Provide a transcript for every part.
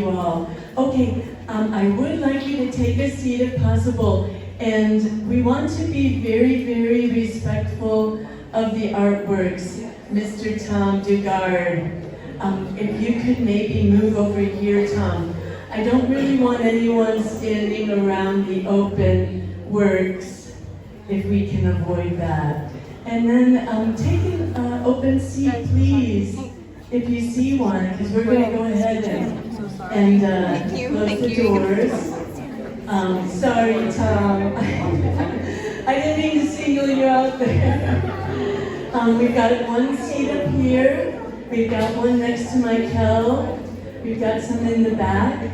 you all. Okay, I would like you to take a seat if possible, and we want to be very, very respectful of the artworks. Mr. Tom Dugard, if you could maybe move over here, Tom. I don't really want anyone standing around the open works, if we can avoid that. And then take an open seat, please, if you see one, because we're going to go ahead and close the doors. Sorry, Tom. I didn't mean to single you out there. We've got one seat up here. We've got one next to Michael. We've got some in the back.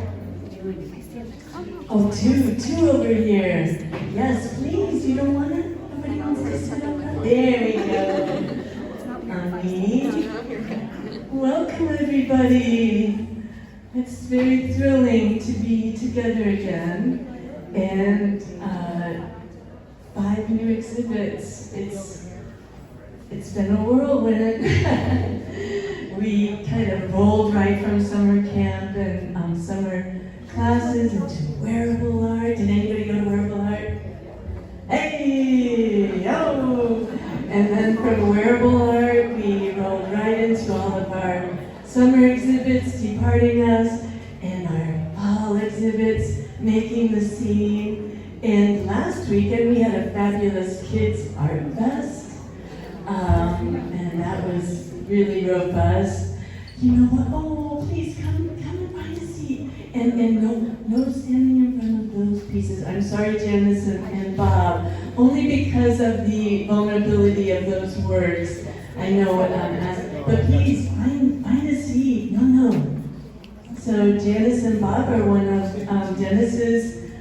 Oh, two over here. Yes, please. You don't want it? Nobody wants to sit up. There we go. Ami. Welcome, everybody. It's very thrilling to be together again. And 5 new exhibits. It's been a whirlwind. We kind of rolled right from summer camp and summer classes into wearable art. Did anybody go to wearable art? Hey, yo! And then from wearable art, we rolled right into all of our summer exhibits departing us and our fall exhibits making the scene. And last weekend, we had a fabulous kids art fest. And that was really robust. You know what? Oh, please come and find a seat. And no standing in front of those pieces. I'm sorry, Janice and Bob, only because of the vulnerability of those works. I know what I'm asking, but please find a seat. No. So Janice and Bob are one of Dennis's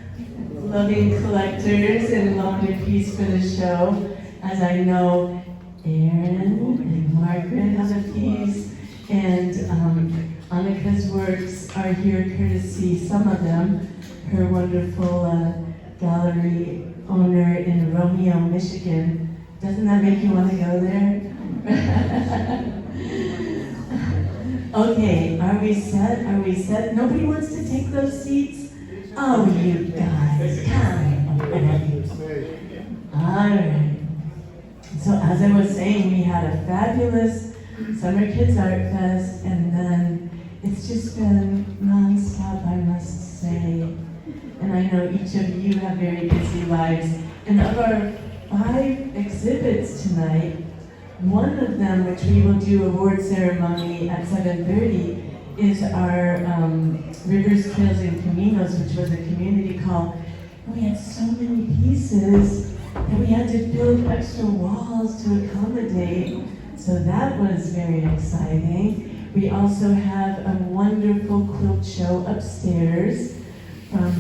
loving collectors and loaned a piece for the show, as I know Aaron and Margaret have a piece, and Aneka's works are here courtesy, some of them, her wonderful gallery owner in Romeo, Michigan. Doesn't that make you want to go there? Okay, are we set? Nobody wants to take those seats? Oh, you guys, come on. All right. So as I was saying, we had a fabulous Summer Kids Art Fest, and then it's just been non-stop, I must say. And I know each of you have very busy lives. And of our 5 exhibits tonight, one of them, which we will do award ceremony at 7:30, is our Rivers, Trails, and Caminos, which was a community call. We had so many pieces that we had to build extra walls to accommodate. So that was very exciting. We also have a wonderful quilt show upstairs from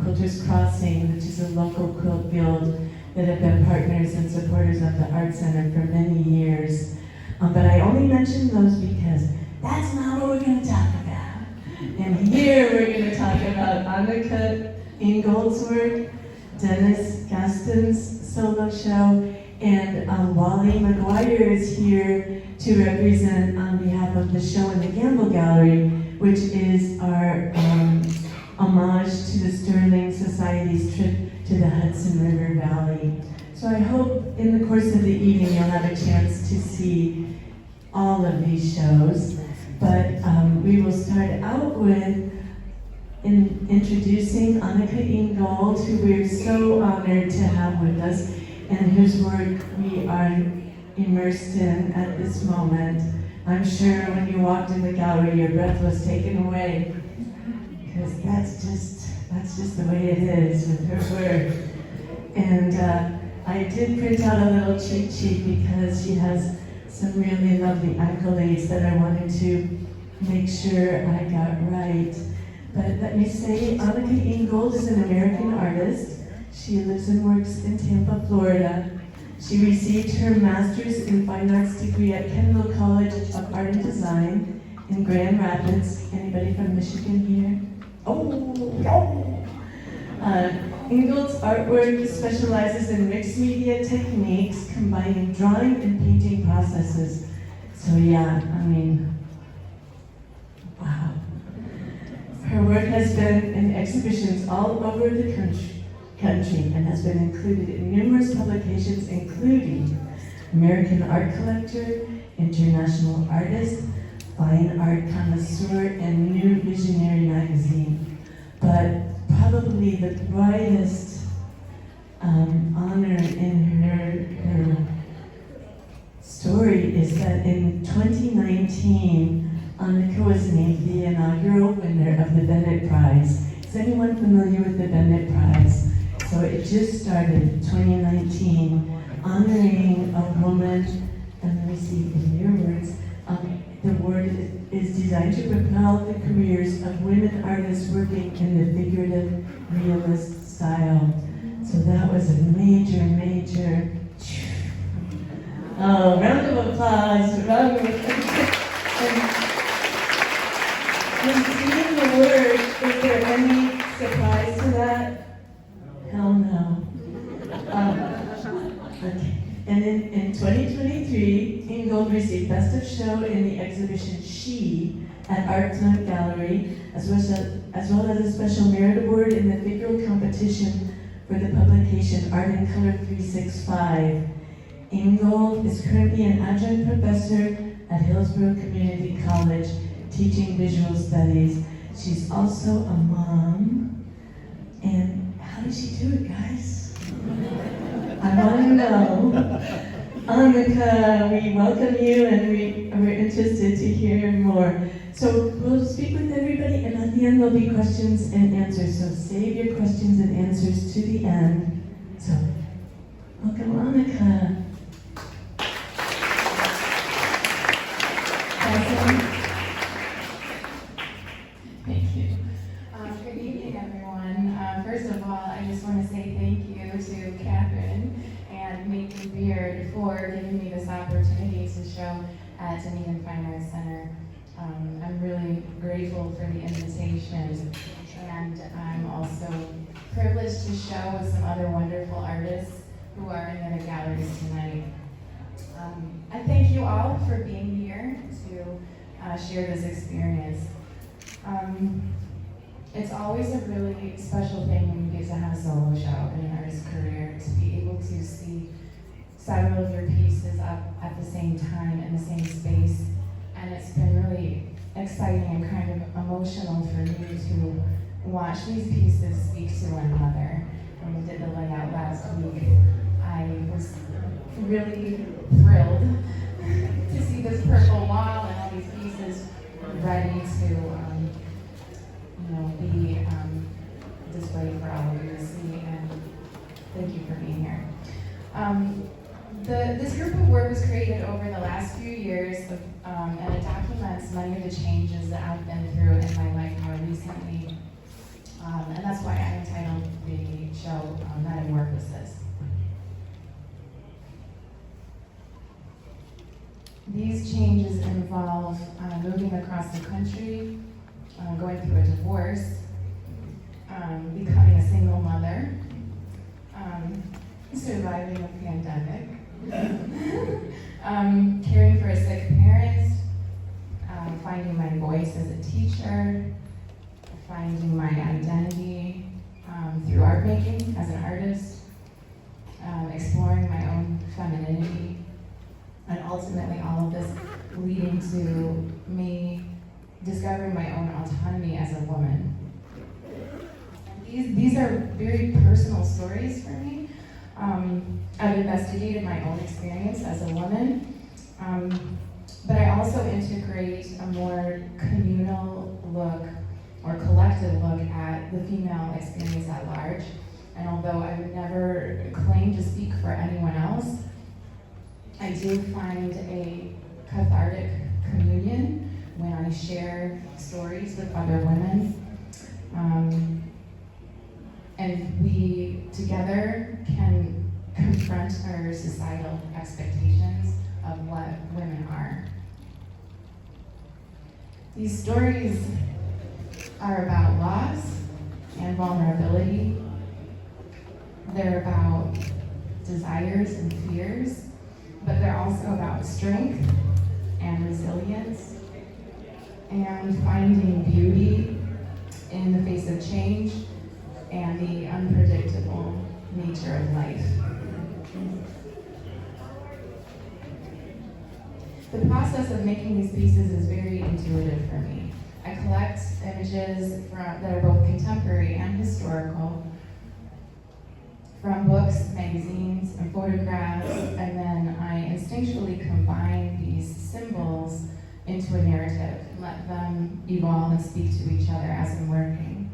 Quilters Crossing, which is a local quilt guild that have been partners and supporters of the Art Center for many years. But I only mentioned those because that's not what we're going to talk about. And here we're going to talk about Aneka Ingold's work, Denis Gaston's solo show, and Wally McGuire is here to represent on behalf of the show in the Gamble Gallery, which is our homage to the Sterling Society's trip to the Hudson River Valley. So I hope in the course of the evening you'll have a chance to see all of these shows. But we will start out with introducing Aneka Ingold, who we're so honored to have with us, and whose work we are immersed in at this moment. I'm sure when you walked in the gallery, your breath was taken away, because that's just the way it is with her work. And I did print out a little cheat sheet because she has some really lovely accolades that I wanted to make sure I got right. But let me say, Aneka Ingold is an American artist. She lives and works in Tampa, Florida. She received her master's in fine arts degree at Kendall College of Art and Design in Grand Rapids. Anybody from Michigan here? Ingold's artwork specializes in mixed media techniques, combining drawing and painting processes. So yeah, I mean, wow. work has been in exhibitions all over the country and has been included in numerous publications, including American Art Collector, International Artist, Fine Art Connoisseur, and New Visionary magazine. But probably the brightest honor in her story is that in 2019, Aneka was named the inaugural winner of the Bennett Prize. Is anyone familiar with the Bennett Prize? So it just started 2019, honoring a woman, and let me see in your words, the award is designed to propel the careers of women artists working in the figurative realist style. So that was a major, oh, round of applause, round of applause. And seeing the word, is there any surprise to that? Hell no. Okay. And in 2023, Ingold received Best of Show in the exhibition She at Art Zone Gallery, as well as a special merit award in the figural competition for the publication Art in Color 365. Ingold is currently an adjunct professor at Hillsborough Community College, teaching visual studies. She's also a mom. And how does she do it, guys? I want to know. Aneka, we welcome you and we're interested to hear more. So we'll speak with everybody and at the end there'll be questions and answers. So save your questions and answers to the end. So, welcome Aneka. Thank you. Good evening, everyone. First of all, I just want to say thank you to Catherine and Nathan Beard for giving me this opportunity to show at Dunedin Fine Arts Center. I'm really grateful for the invitation, and I'm also privileged to show with some other wonderful artists who are in the galleries tonight. I thank you all for being here to share this experience. It's always a really special thing when you get to have a solo show in an artist's career, to be able to see several of your pieces up at the same time in the same space. And it's been really exciting and kind of emotional for me to watch these pieces speak to one another. When we did the layout last week, I was really thrilled to see this purple wall and all these pieces ready to be displayed for all of you to see, and thank you for being here. This group of work was created over the last few years, and it documents many of the changes that I've been through in my life more recently, and that's why I entitled the show Metamorphosis. These changes involve moving across the country, going through a divorce, becoming a single mother, surviving a pandemic, caring for a sick parent, finding my voice as a teacher, finding my identity through art making as an artist, exploring my own femininity, and ultimately all of this leading to me discovering my own autonomy as a woman. These are very personal stories for me. I've investigated my own experience as a woman, but I also integrate a more communal look or collective look at the female experience at large. And although I would never claim to speak for anyone else, I do find a cathartic communion when I share stories with other women. And we together can confront our societal expectations of what women are. These stories are about loss and vulnerability. They're about desires and fears, but they're also about strength and resilience and finding beauty in the face of change and the unpredictable nature of life. The process of making these pieces is very intuitive for me. I collect images that are both contemporary and historical from books, magazines, and photographs, and then I instinctually combine these symbols into a narrative and let them evolve and speak to each other as I'm working.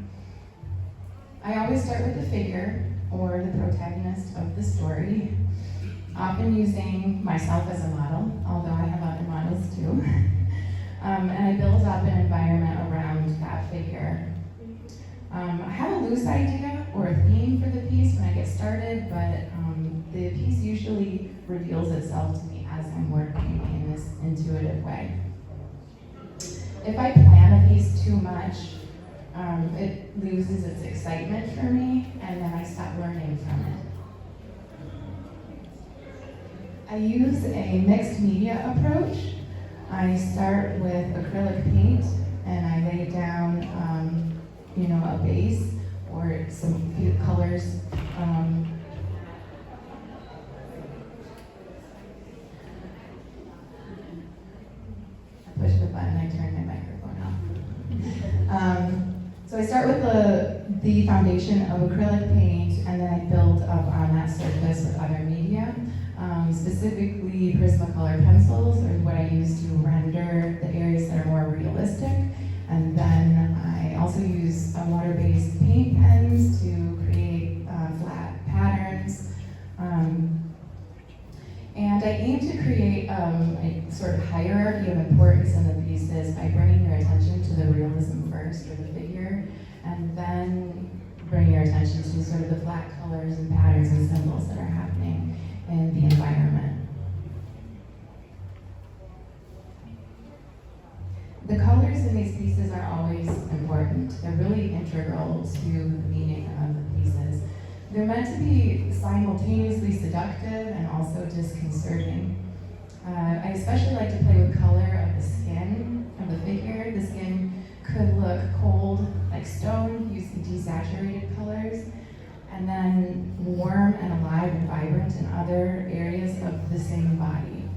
I always start with the figure or the protagonist of the story, often using myself as a model, although I have other models too. And I build up an environment around that figure. I have a loose idea or a theme for the piece when I get started, but the piece usually reveals itself to me as I'm working in this intuitive way. If I plan a piece too much, it loses its excitement for me, and then I stop learning from it. I use a mixed media approach. I start with acrylic paint, and I lay down a base or some few colors. I push the button, I turn my microphone off. So I start with the foundation of acrylic paint, and then I build up on that surface with other media. Specifically Prismacolor pencils are what I use to render the areas that are more realistic. And then I also use water-based paint pens to create flat patterns. And I aim to create a sort of hierarchy of importance in the pieces by bringing your attention to the realism first, or the figure, and then bring your attention to sort of the flat colors and patterns and symbols that are happening in the environment. The colors in these pieces are always important. They're really integral to the meaning of the pieces. They're meant to be simultaneously seductive and also disconcerting. I especially like to play with color of the skin of the figure. The skin could look cold like stone, using desaturated colors, and then warm and alive and vibrant in other areas of the same body.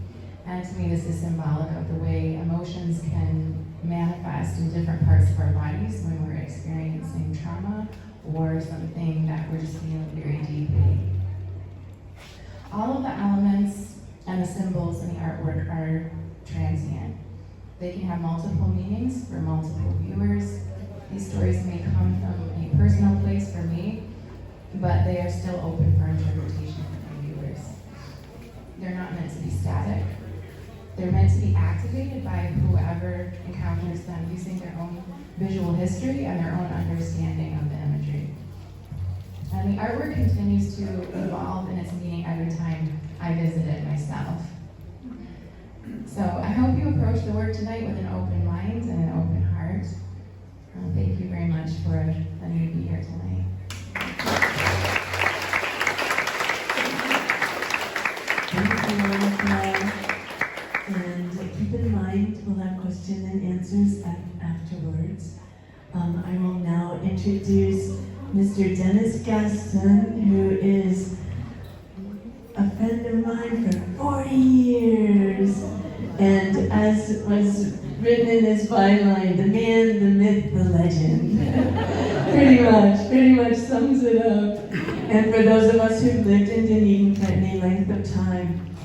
And to me, this is symbolic of the way emotions can manifest in different parts of our bodies when we're experiencing trauma or something that we're just feeling very deeply. All of the elements and the symbols in the artwork are transient. They can have multiple meanings for multiple viewers. These stories may come from a personal place for me, but they are still open for interpretation for my viewers. They're not meant to be static. They're meant to be activated by whoever encounters them using their own visual history and their own understanding of the imagery. And the artwork continues to evolve in its meaning every time I visit it myself. So I hope you approach the work tonight with an open mind and an open heart. Thank you very much for letting me be here tonight. Thank you, Aneka. And keep in mind, we'll have question and answers afterwards. I will now introduce Mr. Denis Gaston, who is a friend of mine for 40 years. And as was written in his byline, the man, the myth, the legend. pretty much sums it up. And for those of us who've lived in Dunedin for any length of time,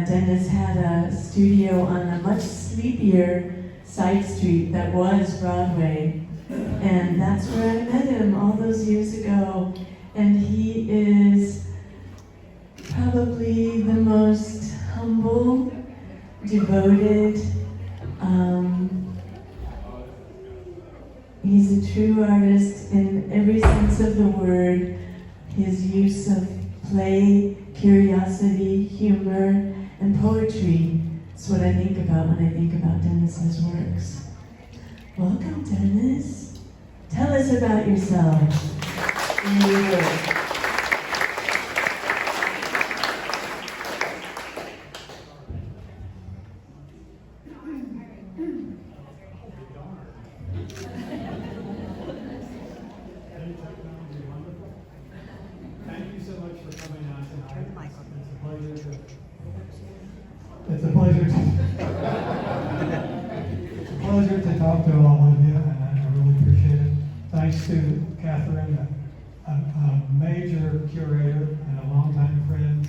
Denis had a studio on a much sleepier side street that was Broadway. And that's where I met him all those years ago. And he is probably the most humble, devoted, he's a true artist in every sense of the word. His use of play, curiosity, humor, and poetry is what I think about when I think about Denis's works. Welcome, Denis. Tell us about yourself and your work. to Catherine, a major curator and a longtime friend,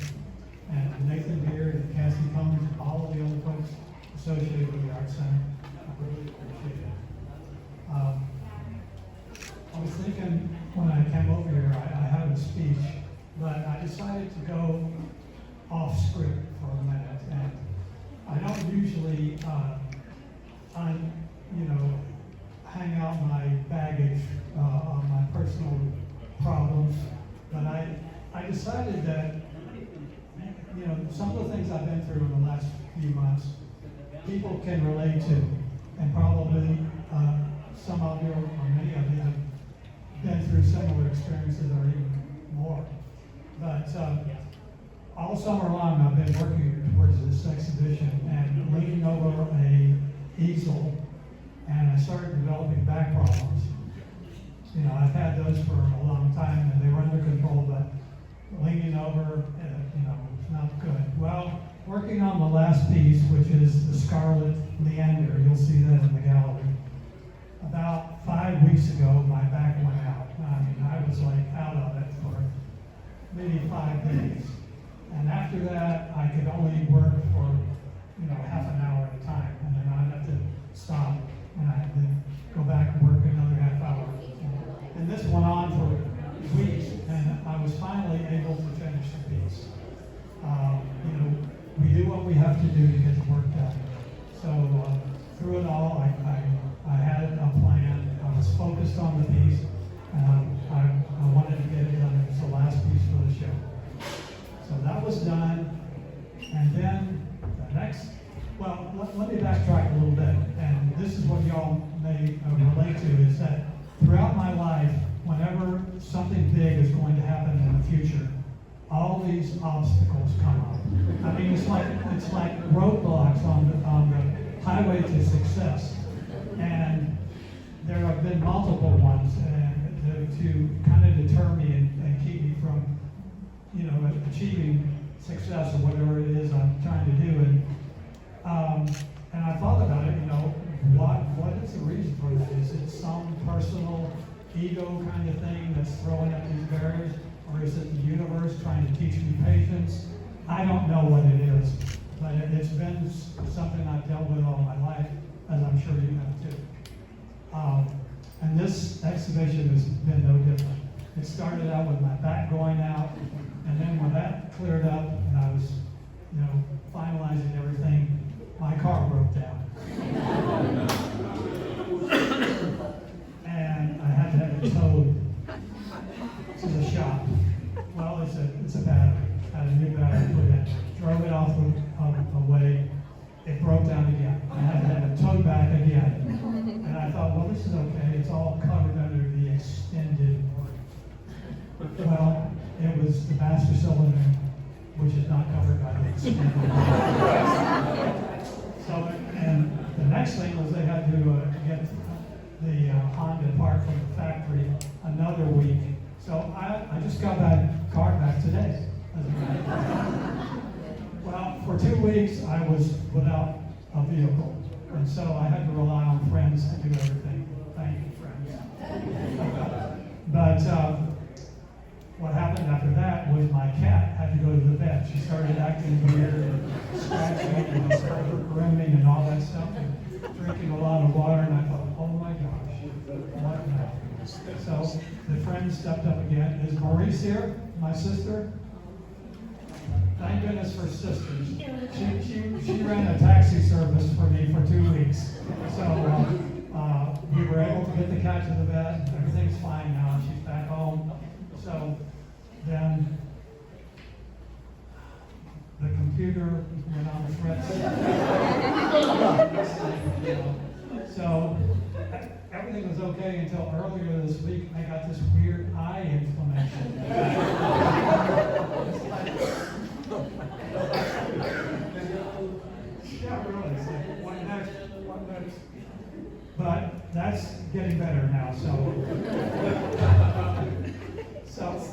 and Nathan Beard and Cassie Cummings and all of the other folks associated with the Art Center. I really appreciate it. I was thinking when I came over here, I had a speech, but I decided to go off script for a minute, and I don't usually, hang out my baggage on my personal problems, but I decided that, some of the things I've been through in the last few months, people can relate to, and probably some of you, or many of you, have been through similar experiences or even more. But all summer long, I've been working towards this exhibition and leaning over a easel, and I started developing back problems. I've had those for a long time, and they were under control, but leaning over, it's not good. Well, working on the last piece, which is the Scarlet Leander, you'll see that in the gallery. About 5 weeks ago, my back went out. I was like out of it for maybe 5 days. And after that, I could only work for, half an hour at a time. And then I'd have to stop, and I'd then go back and work another half hour. And this went on for weeks, and I was finally able to finish the piece. We do what we have to do to get the work done. So through it all, I had a plan. I was focused on the piece, and I wanted to get it done. It was the last piece for the show. So that was done, and then the next, let me backtrack a little bit, and this is what y'all may relate to, is that throughout my life, whenever something big is going to happen in the future, all these obstacles come up. It's like roadblocks on the highway to success, and there have been multiple ones, and to kind of deter me and keep me from, achieving success or whatever it is I'm trying to do. And I thought about it. What is the reason for that? Is it some personal ego kind of thing that's throwing up these barriers? Or is it the universe trying to teach me patience? I don't know what it is, but it's been something I've dealt with all my life, as I'm sure you have too. And this exhibition has been no different. It started out with my back going out, and then when that cleared up and I was, finalizing everything, my car broke down. And I had to have it towed to the shop. Well, it's a battery. I had a new battery put in. Drove it off the way. It broke down again. I had to have it towed back again. And I thought, well, this is okay. It's all covered under the extended warranty. Well, it was the master cylinder, which is not covered by the extended warranty. So, and the next thing was they had to get the Honda part from the factory another week. So I just got that car back today. Well, for 2 weeks I was without a vehicle, and so I had to rely on friends to do everything. Thank you, friends. But what happened after that was my cat had to go to the vet. She started acting weird and scratching and grooming and all that stuff, and drinking a lot of water, and I thought, oh my gosh, what now? So the friends stepped up again. Is Maurice here, my sister? Thank goodness for sisters. She ran a taxi service for me for 2 weeks. So we were able to get the cat to the vet. Everything's fine now. She's back home. So then the computer went on the threats. So everything was okay until earlier this week I got this weird eye inflammation. Yeah, really. It's like, what next? But that's getting better now, so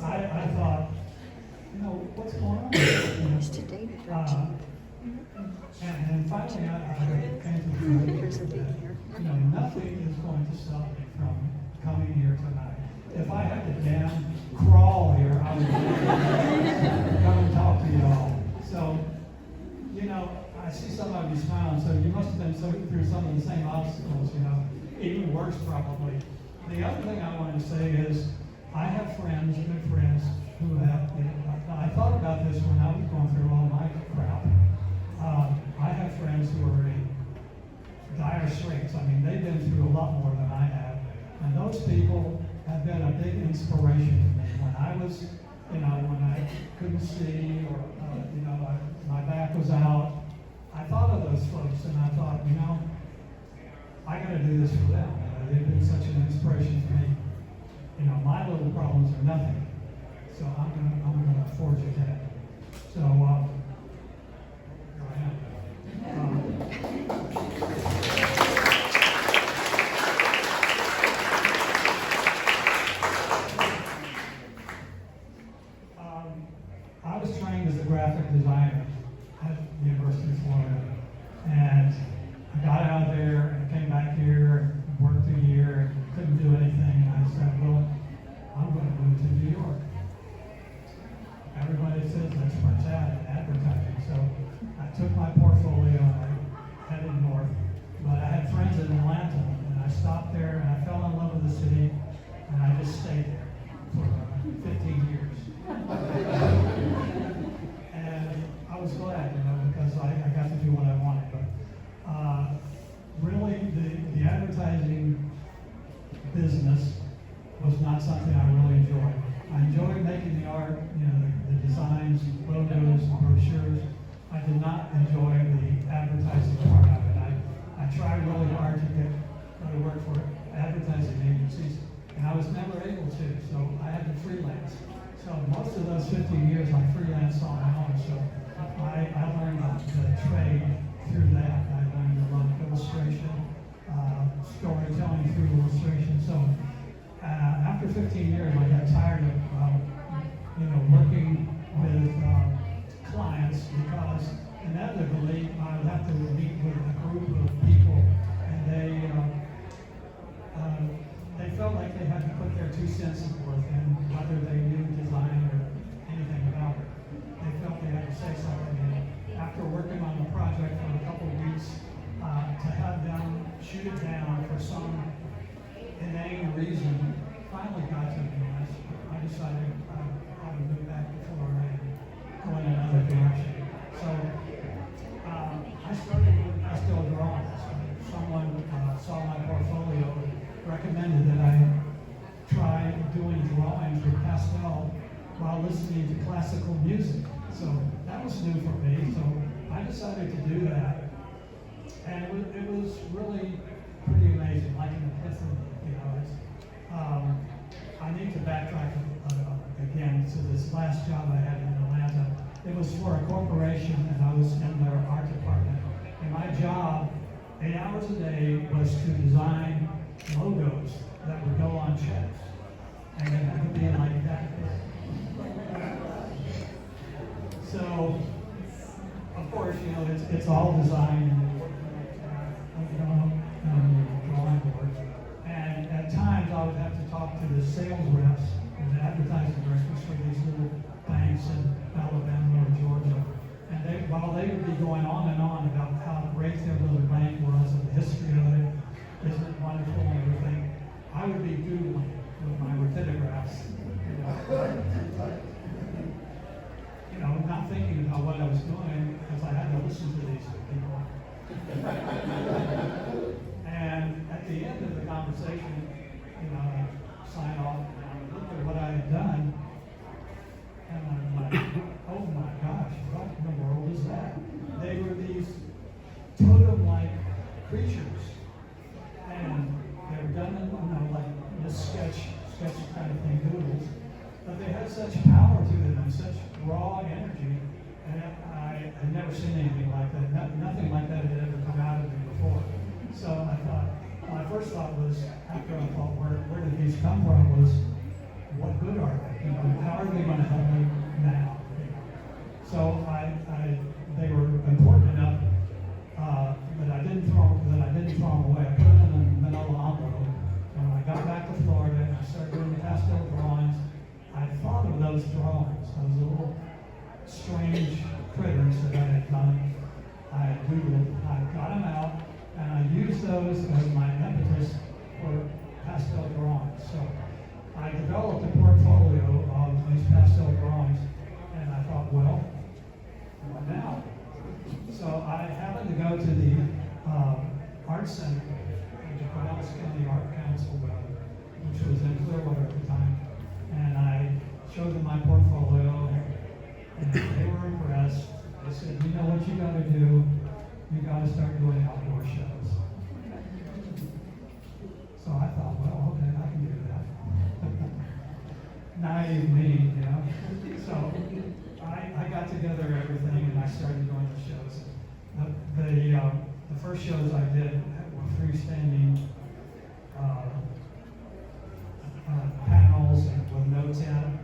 I thought, what's going on? And finally I came to the conclusion that, nothing is going to stop me from coming here tonight. through some of the same obstacles, even worse probably. The other thing I want to say is, I have friends, good friends, who have, I thought about this when I was going through all my crap. I have friends who are in dire straits. I mean, they've been through a lot more than I have. And those people have been a big inspiration to me. When I was, when I couldn't see or, my back was out, I thought of those folks and I thought, I got to do this for them. They've been such an inspiration to me. My little problems are nothing. So I'm gonna forge ahead. So, here I am. I was trained as a graphic designer at the University of Florida, and I got out of there and came back here, worked a year, and couldn't do anything. And I said, well, I'm going to move to New York. Everybody says that's where it's at, advertising. So I took my portfolio and I headed north. But I had friends in Atlanta, and I stopped there and I fell in love with the city, and I just stayed there for 15 years. And I was glad, because I got to do what I wanted. But really, the advertising business was not something I really enjoyed. I enjoyed making the art, the designs, logos, brochures. I did not enjoy the advertising part of it. I tried really hard to go to work for advertising agencies, and I was never able to, so I had to freelance. So most of those 15 years I freelanced on my own, so I learned the trade through that. I learned a lot of illustration, storytelling through illustration. So after 15 years, I got tired of working with clients, because inevitably I would have to meet with a group of people, and they felt like they had to put their 2 cents worth in, whether they knew design or anything about it. They felt they had to say something. And after working on the project for a couple of weeks, to have them shoot it down for some inane reason finally got to me. I decided I would move back to Florida and go in another direction. So I started with pastel drawings. Someone saw my portfolio and recommended that I try doing drawings with pastel while listening to classical music. So that was new for me. So I decided to do that, and it was really pretty amazing, like an epiphany. I need to backtrack again to this last job I had in Atlanta. It was for a corporation, and I was in their art department. And my job, 8 hours a day, was to design logos that would go on checks. And it would be like that. So, of course, it's all design and drawing boards. And at times I would have to talk to the sales reps and the advertising directors for these little banks in Alabama or Georgia. And while they would be going on and on about how great their little bank was and the history of it, isn't it wonderful and everything, I would be doodling with my rapidographs. Not thinking about what I was doing, because I had to listen to these people. And at the end of the conversation, I sign off and I looked at what I had done, and I'm like, oh my gosh, what in the world is that? They were these totem-like creatures, and they were done in, like this sketch kind of thing, doodles, but they had such power to them and such raw energy, and I had never seen anything like that. Nothing like that had ever come out of me before. So I thought, my first thought was, after I thought, where did these come from, was, what good are they? How are they going to help me now? So they were important enough that I didn't throw them away. I put them in a manila envelope. And when I got back to Florida and I started doing pastel drawings, I thought of those drawings, those little strange critters that I had done. I had doodled, I got them out, used those as my impetus for pastel drawings. So I developed a portfolio of these pastel drawings, and I thought, well, what now? So I happened to go to the Art Center, the Cornell County Art Council, which was in Clearwater at the time, and I showed them my portfolio, and they were impressed. They said, you know what you got to do? You got to start doing outdoor shows. So I thought, well, okay, I can do that. Naive me, you know. So I got together everything and I started doing the shows. The first shows I did were freestanding panels and with notes in them.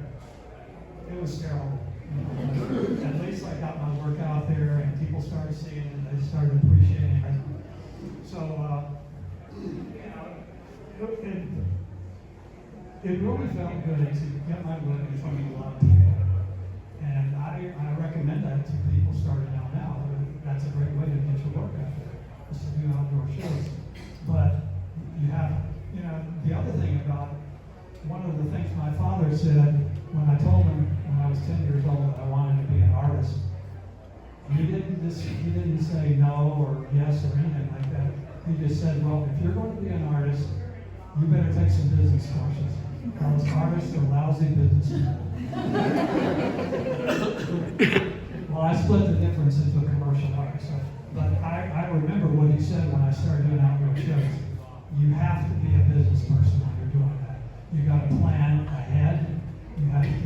It was terrible. At least I got my work out there and people started seeing it and they started appreciating it. So, it really felt good to get my work in front of a lot of people. And I recommend that to people starting out now. That's a great way to get your work out there, is to do outdoor shows. But you have, the other thing about, one of the things my father said when I told him when I was 10 years old that I wanted to be an artist, he didn't say no or yes or anything like that. He just said, well, if you're going to be an artist, you better take some business courses. Because artists are lousy business people. Well, I split the difference into commercial art. But I remember what he said when I started doing outdoor shows. You have to be a business person when you're doing that. You got to plan ahead. You have to,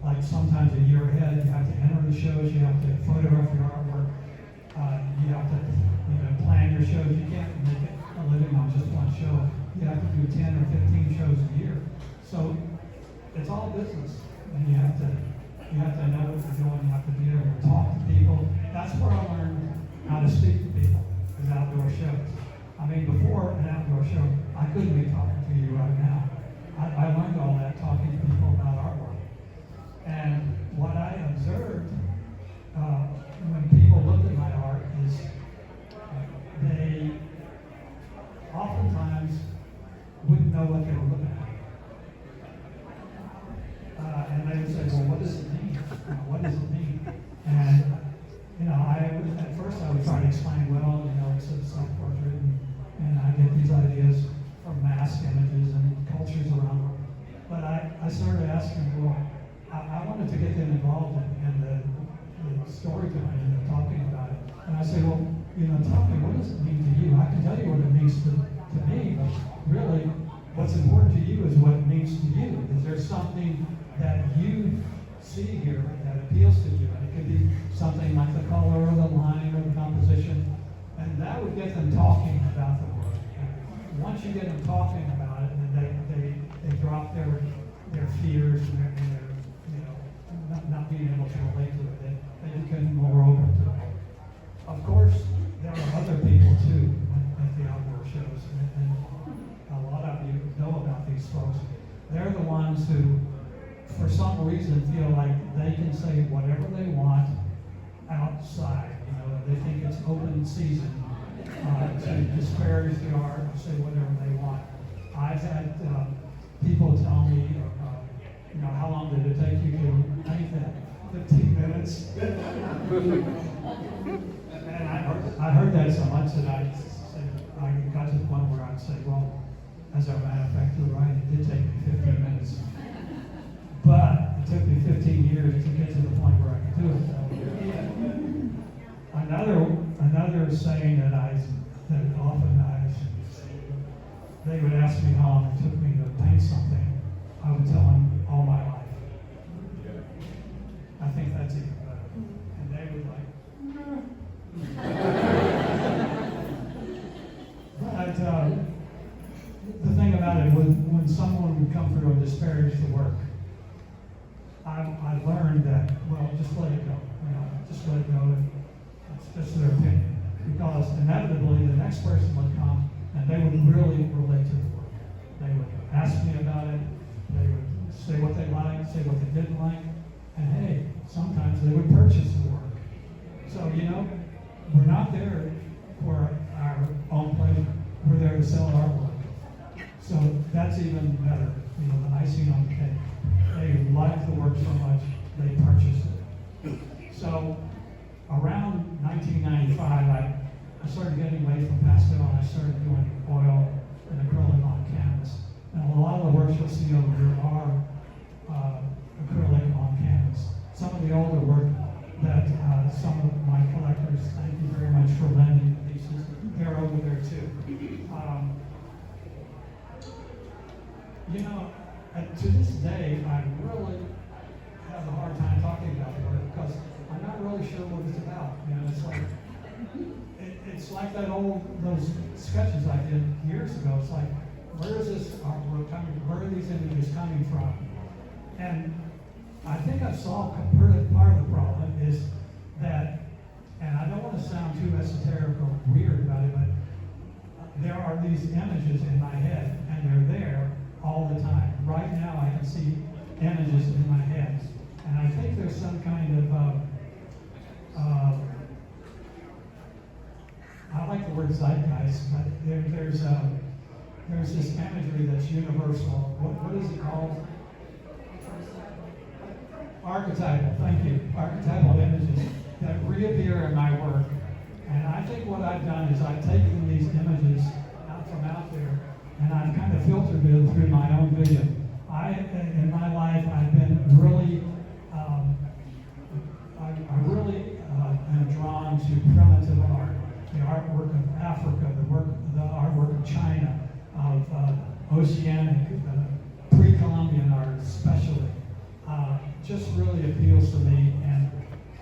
like sometimes a year ahead, you have to enter the shows. You have to photograph your artwork. You have to, plan your shows. You can't make it a living on just one show. You have to do 10 or 15 shows a year. So it's all business, and you have to know what you're doing. You have to be able to talk to people. That's where I learned how to speak to people, is outdoor shows. I mean, before an outdoor show, I couldn't be talking to you right now. I learned all that talking to people about artwork. And what I observed when people looked at my art is they oftentimes wouldn't know what they were looking at. And they would say, well, what does it mean? What does it mean? And, at first I would try to explain, well, it's a self-portrait, and I get these ideas from mask images and cultures around them. But I started asking, well, I wanted to get them involved in the storytelling and the talking about it. And I said, well, tell me, what does it mean to you? I can tell you what it means to me, but really, what's important to you is what it means to you. Is there something that you see here that appeals to you? And it could be something like the color or the line or the composition. And that would get them talking about the work. And once you get them talking about it, then they drop their fears and their not being able to relate to it. They become more open to it. Of course, there are other people too at the outdoor shows, and a lot of you know about these folks. They're the ones who, for some reason, feel like they can say whatever they want outside. They think it's open season to disparage the art or say whatever they want. I've had people tell me, how long did it take you to paint that? 15 minutes. And I heard that so much that I got to the point where I'd say, well, as a matter of fact, you're right, it did take me 15 minutes. But it took me 15 years to get to the point where I could do it. Another saying that often they would ask me how long it took me to paint something. I would tell them all my life. I think that's even better. And they would But the thing about it, when someone would come through and disparage the work, I learned that, well, just let it go. Just let it go. It's just their opinion. Because inevitably the next person would come and they would really relate to the work. They would ask me about it. They would say what they liked, say what they didn't like. And hey, sometimes they would purchase the work. So, we're not there for our own pleasure. we're there to sell artwork. So that's even better, you know, the icing on the cake. They liked the work so much, they purchased it. So around 1995, I started getting away from pastel and I started doing oil and acrylic on canvas. And a lot of the works you'll see over here are acrylic on canvas. Some of the older work that some of my collectors, thank you very much for lending pieces, they're over there too. You know, to this day, I really have a hard time talking about the work because I'm not really sure what it's about. You know, it's like it's like those sketches I did years ago. It's like, where is this artwork coming? Where are these images coming from? And I think I've solved part of the problem is that, and I don't want to sound too esoteric or weird about it, but there are these images in my head, and they're there all the time. Right now, I can see images in my head, and I think there's some kind of I like the word zeitgeist, but there's this imagery that's universal. What is it called? Archetypal, thank you. Archetypal images that reappear in my work. And I think what I've done is I've taken these images out there, and I've kind of filtered them through my own vision. In my life, I've been really, I really am drawn to primitive art, the artwork of Africa, the artwork of China, of oceanic, pre-Columbian art especially. Just really appeals to me, and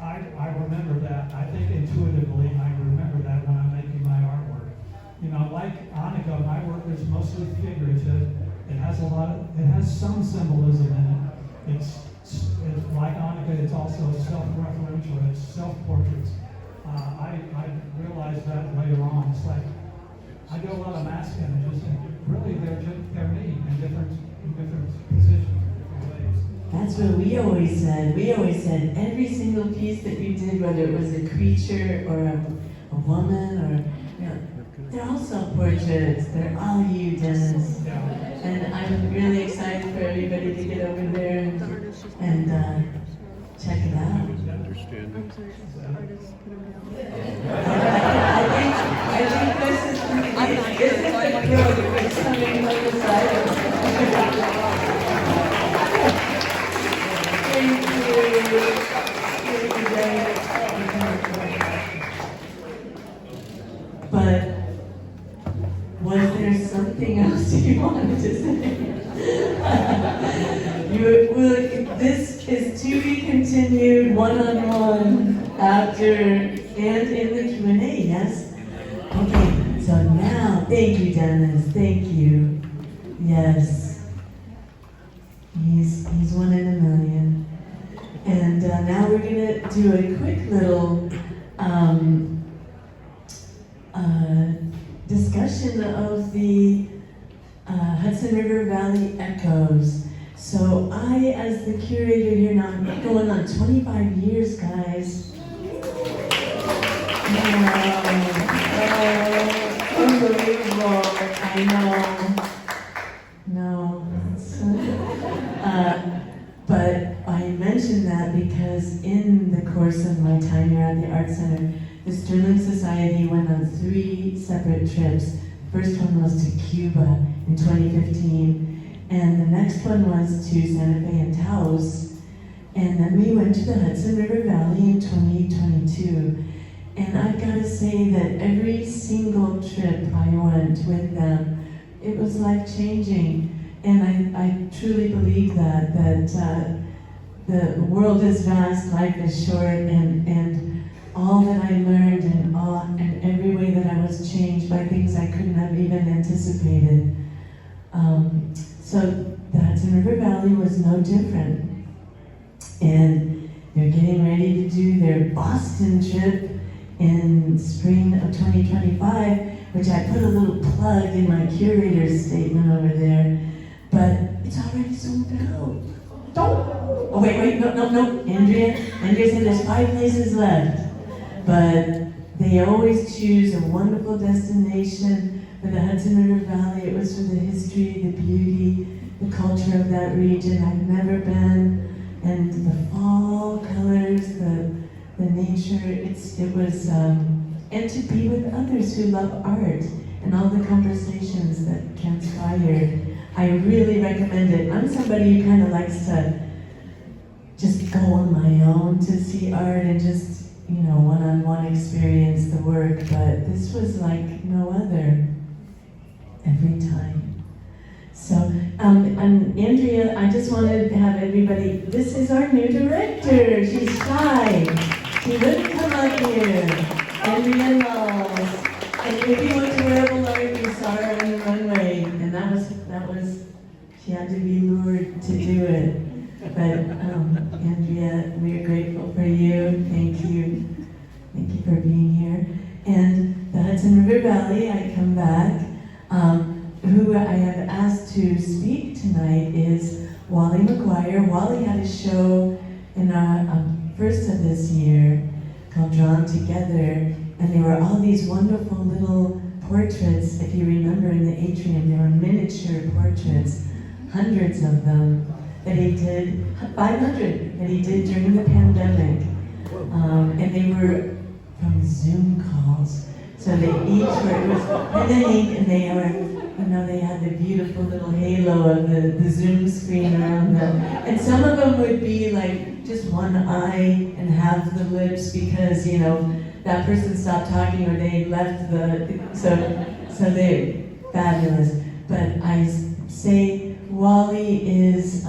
I remember that. I think intuitively I remember that when I'm making my artwork. You know, like Aneka, my work is mostly figurative. It has some symbolism in it. It's like Aneka, it's also self-referential, it's self-portraits. I realized that later on. It's like, I do a lot of mask images, and really they're me in different positions. That's what we always said. We always said every single piece that you did, whether it was a creature or a woman or, you know, they're all self-portraits. They're all you, Dennis. And I'm really excited for everybody to get over there and check it out. I think this is the girl that's coming on the side. Thank you. But was there something else you wanted to say? This is to be continued one-on-one after and in the Q&A, yes? Okay, so now, thank you, Dennis, thank you. Yes, he's one in a million. And now we're gonna do a quick little discussion of the Hudson River Valley Echoes. So I, as the curator here now, I'm going on 25 years, guys. Unbelievable, I know. No, but I mention that because in the course of my time here at the Art Center, the Sterling Society went on 3 separate trips. The first one was to Cuba in 2015, and the next one was to Santa Fe and Taos, and then we went to the Hudson River Valley in 2022. And I've got to say that every single trip I went with them, it was life-changing. And I truly believe that the world is vast, life is short, and all that I learned and every way that I was changed by things I couldn't have even anticipated. So the Hudson River Valley was no different. And they're getting ready to do their Boston trip in spring of 2025, which I put a little plug in my curator's statement over there, but it's already sold out. Don't! Oh, wait, no. Andrea said there's 5 places left, but they always choose a wonderful destination for the Hudson River Valley. It was for the history, the beauty, the culture of that region. I've never been, and the fall colors, the nature. It was, and to be with others who love art and all the conversations that transpired. I really recommend it. I'm somebody who kind of likes to just go on my own to see art and just, one-on-one experience the work, but this was like no other every time. So, and Andrea, I just wanted to have everybody, this is our new director. She's shy. She wouldn't come up here. Andrea Laws. And if you went to Wearable Art, you saw her on the runway, and that was, she had to be lured to do it. But Andrea, we are grateful for you. Thank you. Thank you for being here. And the Hudson River Valley, I come back. Who I have asked to speak tonight is Wally McGuire. Wally had a show in our first of this year called Drawn Together, and there were all these wonderful little portraits, if you remember in the atrium, there were miniature portraits, hundreds of them, that he did, 500 that he did during the pandemic. And they were from Zoom calls. So they each were, it was pen and ink, and they were, they had the beautiful little halo of the Zoom screen around them. And some of them would be like just one eye and half the lips because, that person stopped talking or they left so they're fabulous. But I say Wally is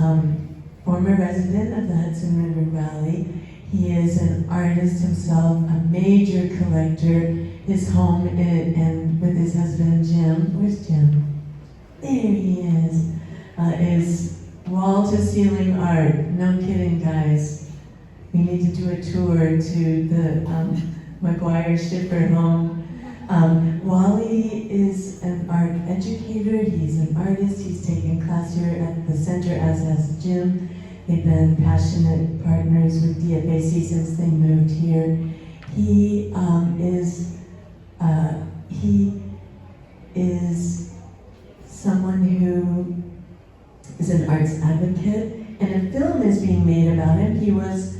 former resident of the Hudson River Valley. He is an artist himself, a major collector. His home and with his husband Jim, where's Jim? There he is wall-to-ceiling art. No kidding, guys. We need to do a tour to the McGuire Schiffer home. Wally is an art educator, he's an artist, he's taken class here at the center, as has Jim. They've been passionate partners with DFAC since they moved here. He is someone who is an arts advocate, and a film is being made about him. He was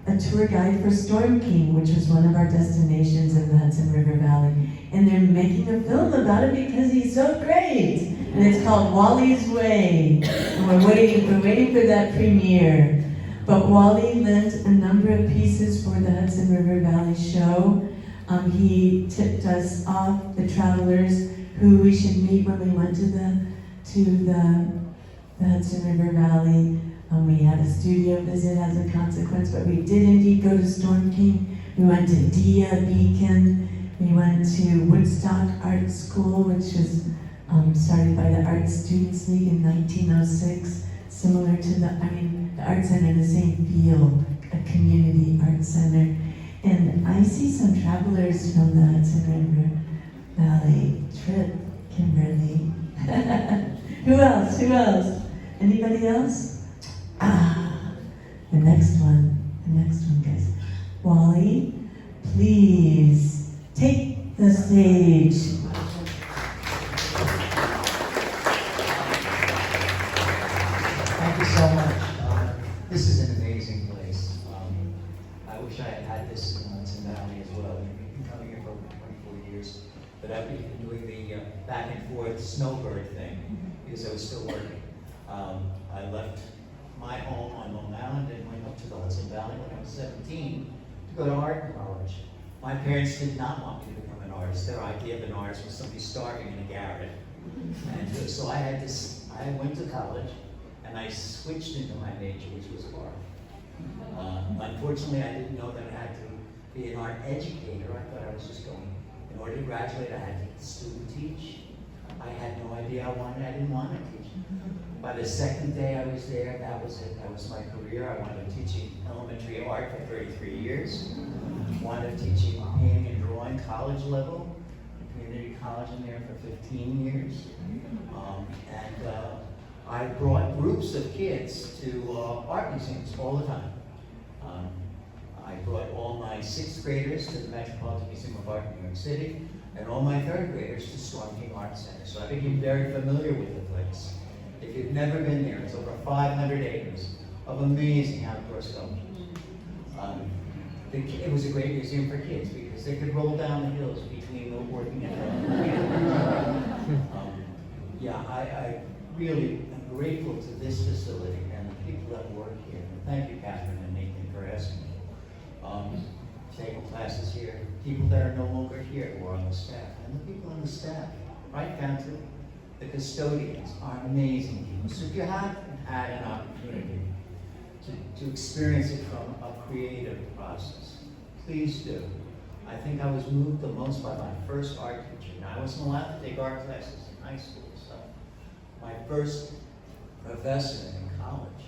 a tour guide for Storm King, which was one of our destinations in the Hudson River Valley. And they're making a film about it because he's so great. And it's called Wally's Way. And we're waiting for that premiere. But Wally lent a number of pieces for the Hudson River Valley show. He tipped us off, the travelers, who we should meet when we went to the Hudson River Valley. We had a studio visit as a consequence, but we did indeed go to Storm King. We went to Dia Beacon. We went to Woodstock Art School, which was started by the Art Students League in 1906, similar to the art center in the same field, a community art center. And I see some travelers from the Hudson River Valley trip, Kimberly. Who else? Anybody else? The next one, guys. Wally, please take the stage. Thank you so much. This is an amazing place. I wish I had this in Hudson Valley as well. We've been coming here for over 24 years, but I've been doing the back and forth snowbird thing because I was still working. I left my home on Long Island and went up to the Hudson Valley when I was 17 to go to art college. My parents did not want me to become an artist. Their idea of an artist was somebody starving in a garret. And so I went to college and I switched into my major, which was art. Unfortunately, I didn't know that I had to be an art educator. I thought I was just going, in order to graduate, I had to student teach. I had no idea I didn't want to teach. By the second day I was there, that was it. That was my career. I wound up teaching elementary art for 33 years. Wound up teaching painting and drawing college level, community college in there for 15 years. I brought groups of kids to art museums all the time. I brought all my 6th graders to the Metropolitan Museum of Art in New York City. and all my third graders to Storm King Art Center. So I became very familiar with the place. If you've never been there, it's over 500 acres of amazing outdoor sculptures. It was a great museum for kids because they could roll down the hills between the working and yeah, I really am grateful to this facility and the people that work here. And thank you, Catherine and Nathan, for asking me. Taking classes here, people that are no longer here who are on the staff, and the people on the staff, right down to the custodians, are amazing people. So if you haven't had an opportunity to experience it from a creative process, please do. I think I was moved the most by my first art teacher. Now, I wasn't allowed to take art classes in high school, so my first professor in college,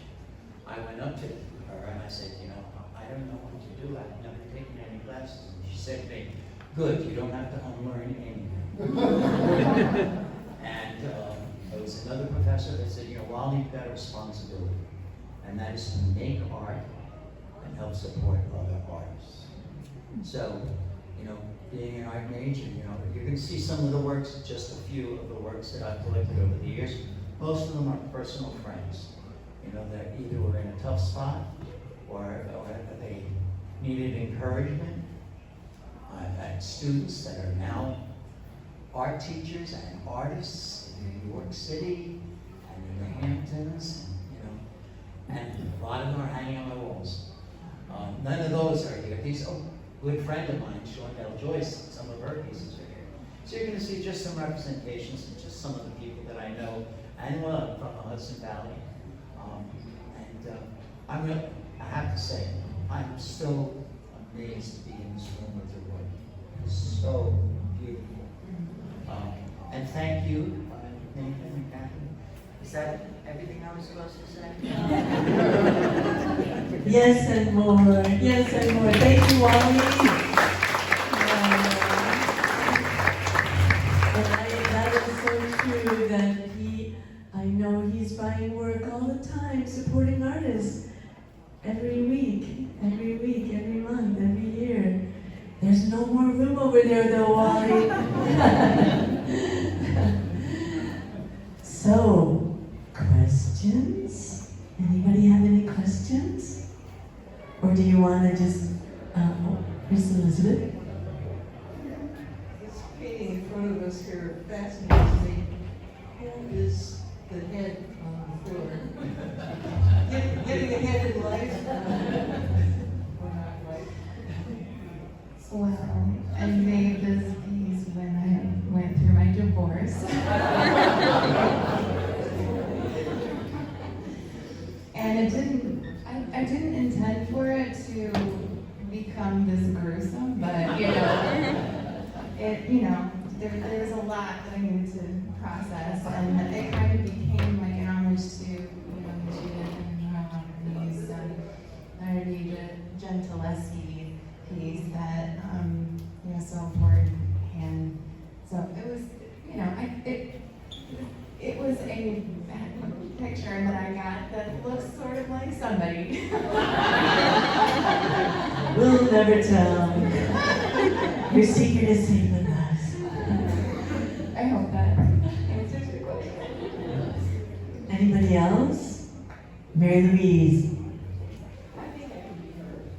I went up to her and I said, you know, I don't know what to do. I've never taken any classes. And she said to me, good, you don't have to unlearn anything. And there was another professor that said, you know, Wally, you've got a responsibility, and that is to make art and help support other artists. So, you know, being an art major, you know, you can see some of the works, just a few of the works that I've collected over the years. Most of them are personal friends, you know, that either were in a tough spot or they needed encouragement. I've had students that are now art teachers and artists in New York City and in the Hamptons, and a lot of them are hanging on the walls. None of those are here. These, good friend of mine, Shornell Joyce, some of her pieces are here. So you're going to see just some representations of just some of the people that I know and love from the Hudson Valley. I have to say, I'm so amazed to be in this room with your work. It's so beautiful. And thank you, Nathan and Catherine. Is that everything I was supposed to say? Yes, and more. Yes, and more. Thank you, Wally. And that is so true that I know he's buying work all the time, supporting artists. Every week, every month, every year. There's no more room over there though, Wally. So, questions? Anybody have any questions? Or do you want to just, Miss Elizabeth? This painting in front of us here fascinates me. Who is the head on the floor? Getting ahead in life? Or not, right? Well, I made this piece when I went through my divorce. And I didn't intend for it to become this gruesome, but there's a lot that I needed to process, and it kind of became like an homage to, Judith and Louise and already the Gentileschi piece that, so important. And so it was, it was a picture that I got that looks sort of like somebody. We'll never tell. Your secret is safe with us. I hope that answers your question. Anybody else? Mary Louise.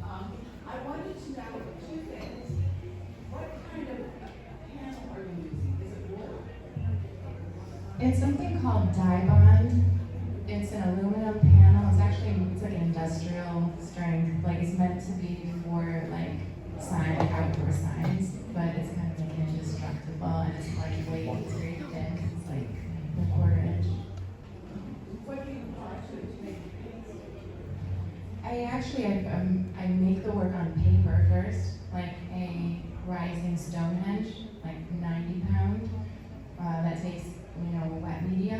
I wanted to know two things. What kind of panel are you using? Is it wood? It's something called dye bond. It's an aluminum panel. It's like an industrial strength. Like it's meant to be for like outdoor signs, but it's kind of like indestructible and it's lightweight. It's very thin. It's like a quarter inch. What do you want to make the piece? I make the work on paper first, like a rising Stonehenge, like 90 pound. That takes wet media.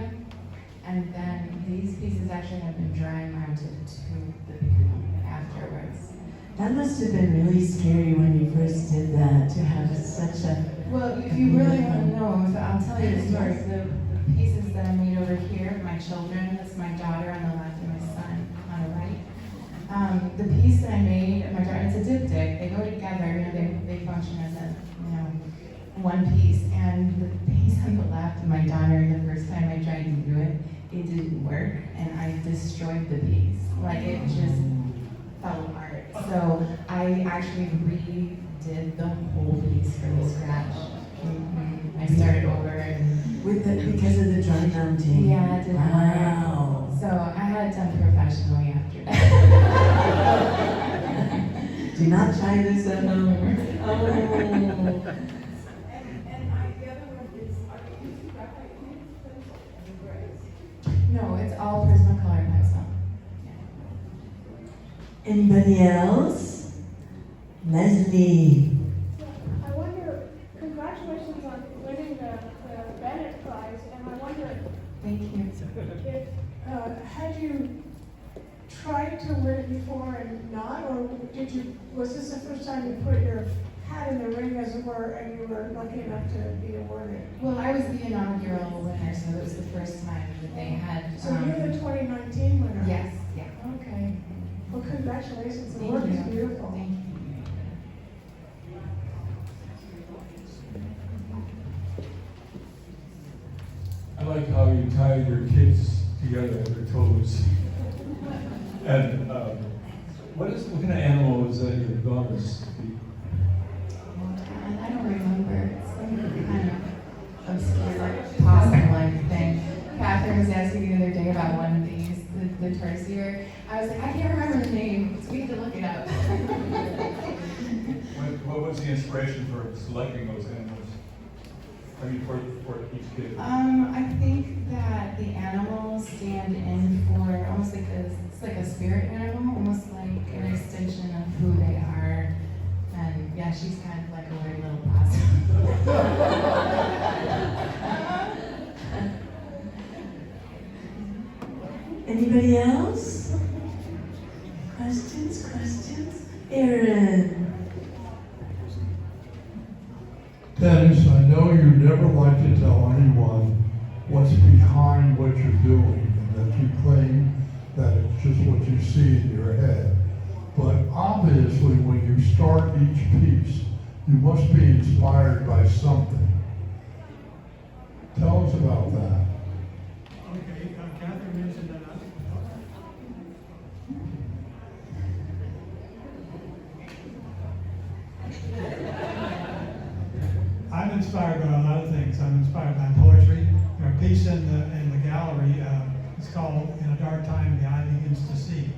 And then these pieces actually have been dry mounted to the panel afterwards. That must have been really scary when you first did that, to have such a... Well, if you really want to know, I'll tell you the story. The pieces that I made over here, my children, that's my daughter on the left and my son on the right. The piece that I made, my daughter, it's a diptych. They go together, they function as a, one piece, and the piece on the left, my daughter, the first time I tried to do it, it didn't work, and I destroyed the piece. Like, it just fell apart. So I actually redid the whole piece from scratch. I started over and Because of the dry mounting. yeah, it didn't Wow. work. So I had it done professionally after that. Do not try this at home. Oh. And the other one is, are you using graphite and grays? No, it's all Prismacolor pencil. Anybody else? Leslie. I wonder, congratulations on winning the Bennett Prize, and I wonder Thank you. if, had you tried to win it before and not, or was this the first time you put your hat in the ring, as it were, and you were lucky enough to be awarded? Well, I was the inaugural winner, so it was the first time that they had. So you're the 2019 winner? Yes, yeah. Okay. Well, congratulations, the Thank work is you. beautiful. Thank you. I like how you tie your kids together at their toes. And what kind of animal is that your daughter's? I don't remember. It's some kind of obscure possum-like thing. Catherine was asking me the other day about one of these, the tarsier. I was like, I can't remember the name, so we have to look it up. What was the inspiration for selecting those animals? I mean, for each kid? I think that the animals stand in for almost like it's like a spirit animal, almost like an extension of who they are. And yeah, she's kind of like a weird little possum. Anybody else? Questions? Aaron. Dennis, I know you never like to tell anyone what's behind what you're doing, and that you claim that it's just what you see in your head. But obviously, when you start each piece, you must be inspired by something. Tell us about that. Okay, Catherine mentioned that. I'm inspired by a lot of things. I'm inspired by poetry. There's a piece in the gallery. It's called "In a Dark Time, the Eye Begins to See."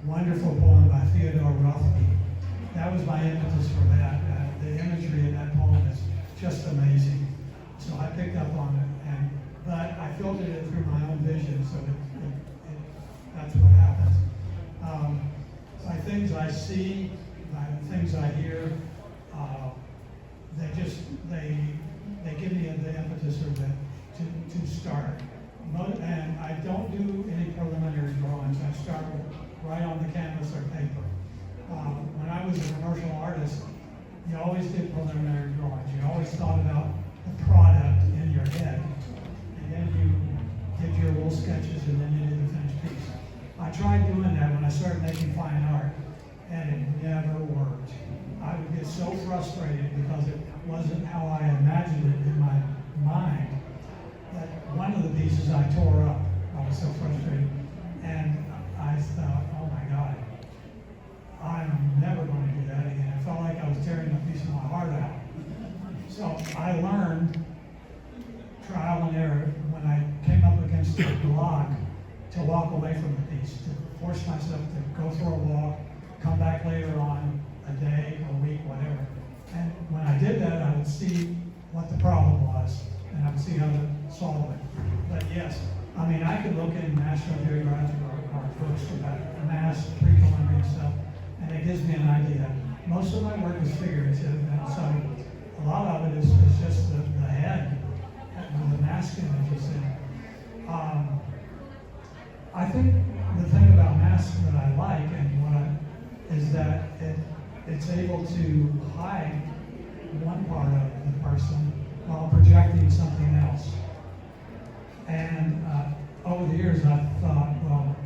Wonderful poem by Theodore Rothke. That was my impetus for that. The imagery in that poem is just amazing. So I picked up on it, but I filtered it through my own vision, so that's what happens. By things I see, by things I hear, they give me the impetus or to start. And I don't do any preliminary drawings. I start right on the canvas or paper. When I was a commercial artist, you always did preliminary drawings. You always thought about the product in your head, and then you did your little sketches, and then you did the finished piece. I tried doing that when I started making fine art, and it never worked. I would get so frustrated because it wasn't how I imagined it in my mind that one of the pieces I tore up. I was so frustrated, and I thought, oh my God, I'm never going to do that again. I felt like I was tearing a piece of my heart out. So I learned trial and error when I came up against a block to walk away from the piece, to force myself to go for a walk, come back later on, a day, a week, whatever. And when I did that, I would see what the problem was, and I would see how to solve it. But yes, I mean, I could look in National Geographic or books about mass, pre-Columbian stuff, and it gives me an idea. Most of my work is figurative, and so a lot of it is just the head, and the mask images in it. I think the thing about masks that I like is that it's able to hide one part of the person while projecting something else. And over the years, I've thought, well,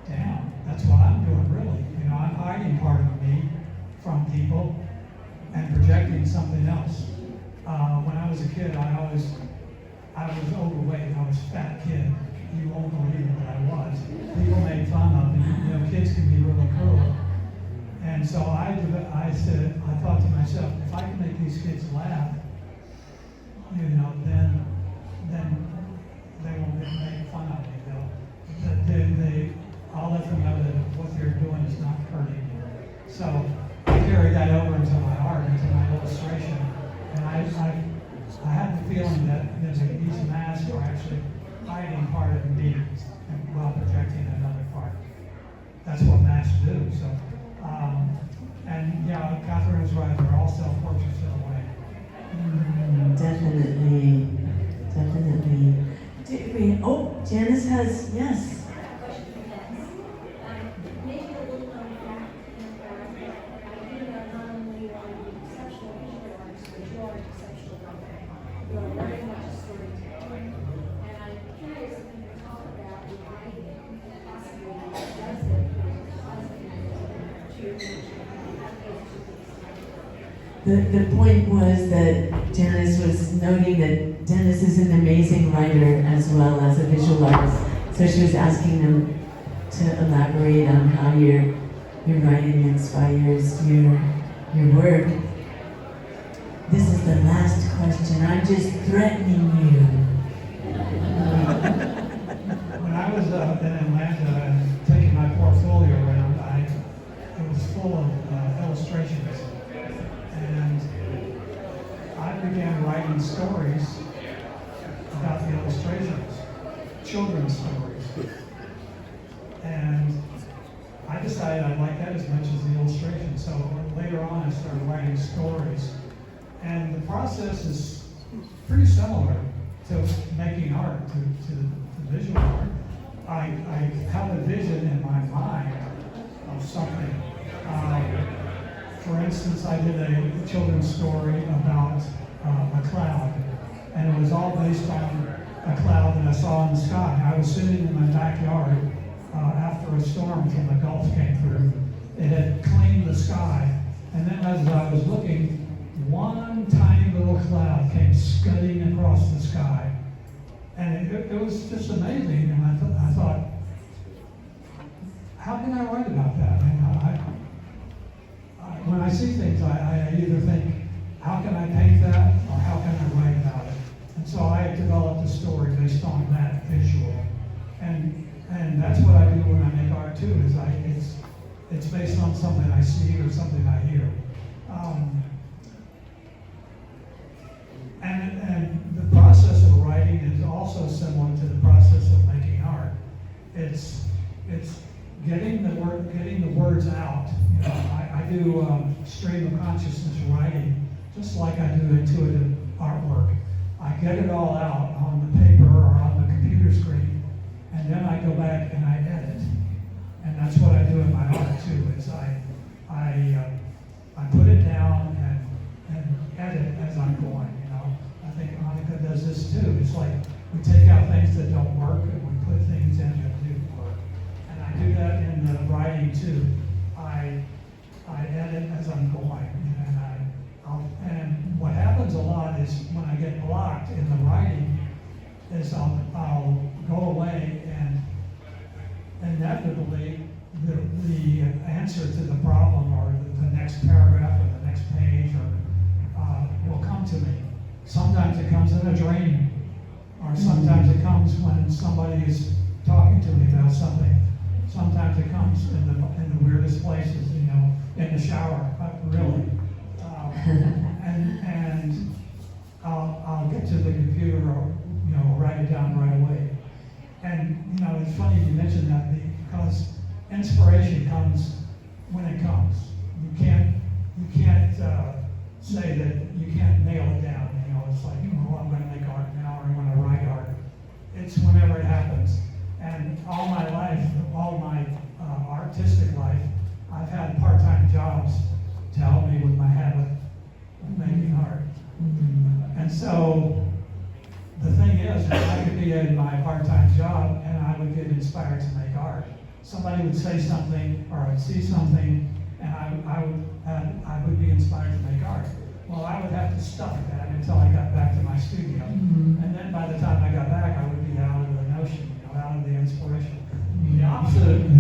damn, that's what I'm doing, really. You know, I'm hiding part of me from people and projecting something else. When I was a kid, I was overweight. I was a fat kid. You won't believe it, but I was. People made fun of me. You know, kids can be really cruel. And so I thought to myself, if I can make these kids laugh, you know, then they won't make fun of me. I'll let them know that what they're doing is not hurting me. So I carried that over into my art, into my illustration, and I had the feeling that these masks are actually hiding part of me while projecting another part. That's what masks do. So, and yeah, Catherine was right. They're all self-portraits in a way. Definitely. Janice has, yes. Maybe a little known fact I do know not only are you exceptional visual artists, but you are exceptional writer. You are very much a storyteller. And I'm curious if you can talk about writing and possibly does it to your The point was that Janice was noting that Dennis is an amazing writer as well as a visual artist. So she was asking him to elaborate on how your writing inspires your work. This is the last question. I'm just threatening you. When I was in Atlanta and taking my portfolio around, it was full of illustrations. And I began writing stories about the illustrations, children's stories. And I decided I liked that as much as the illustration. So later on I started writing stories. And the process is pretty similar to making art, to visual art. I have a vision in my mind of something. For instance, I did a children's story about a cloud, and it was all based on a cloud that I saw in the sky. I was sitting in my backyard after a storm from the Gulf came through. It had cleaned the sky, and then as I was looking, one tiny little cloud came scudding across the sky, and it was just amazing. And I thought, how can I write about that? And when I see things, I either think, how can I paint that, or how can I write about it? And so I developed a story based on that visual, and that's what I do when I make art too. It's based on something I see or something I hear, and the process of writing is also similar to the process of making art. It's getting the words out. You know, I do stream of consciousness writing, just like I do intuitive artwork. I get it all out on the paper or on the computer screen, and then I go back and I edit. And that's what I do in my art too. Is I put it down and edit as I'm going. You know, I think Aneka does this too. It's like we take out things that don't work and we put things in that do work. And I do that in the writing too. I edit as I'm going, and what happens a lot is when I get blocked in the writing, is I'll go away and inevitably the answer to the problem or the next paragraph or the next page will come to me. Sometimes it comes in a dream, or sometimes it comes when somebody is talking to me about something. Sometimes it comes in the weirdest places, you know, in the shower, really. And I'll get to the computer or, you know, write it down right away. And, you know, it's funny you mentioned that because inspiration comes when it comes. You can't say that you can't nail it down. You know, it's like, oh, I'm going to make art now or I'm going to write art. It's whenever it happens. And all my life, all my artistic life, I've had part-time jobs to help me with my habit of making art. And so the thing is, I could be in my part-time job and I would get inspired to make art. Somebody would say something or I'd see something and I would be inspired to make art. Well, I would have to stuff that until I got back to my studio. Mhm. And then by the time I got back, I would be out of the notion, out of the inspiration. The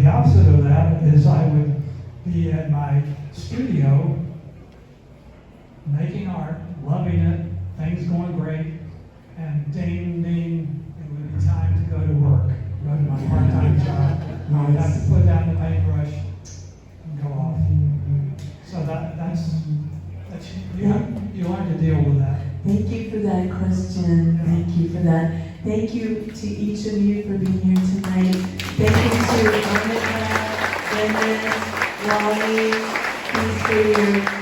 opposite of that is I would be at my studio making art, loving it, things going great, and ding, ding, it would be time to go to work, go to my part-time job. I would have to put down the paintbrush and go off. So that's you learn to deal with that. Thank you for that question. Thank you for that. Thank you to each of you for being here tonight. Thank you to Aneka, Bennett, Ronnie, thanks for your